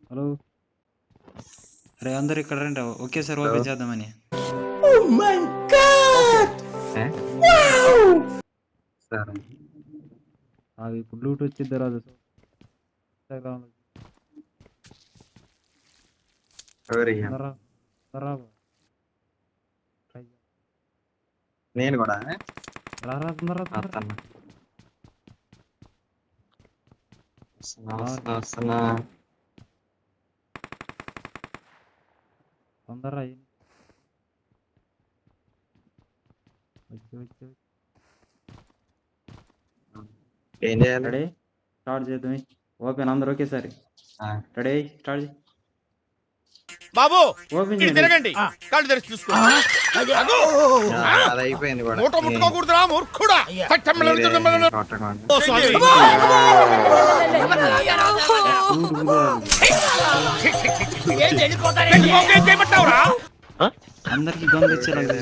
Hello అరే అందరు ఇక్కడ రండి ఒకేసారి ఓపెన్ చేద్దామని. అది ఇప్పుడు బ్లూటూత్ వచ్చింది రాదు. నేను కూడా తొందర ఏం చేయాలి? రెడీ స్టార్ట్ చేద్దాం. ఓపెన్ అందరు ఒకేసారి రెడీ స్టార్ట్ బాబు ఓపెన్ తిరగండి, కళ్ళు తెరిచి చూసుకో. అది అయిపోయింది కూడా. మూట ముట్టుకోకూడదురా మూర్ఖుడా. అందరికి గొంతు వచ్చేలాగా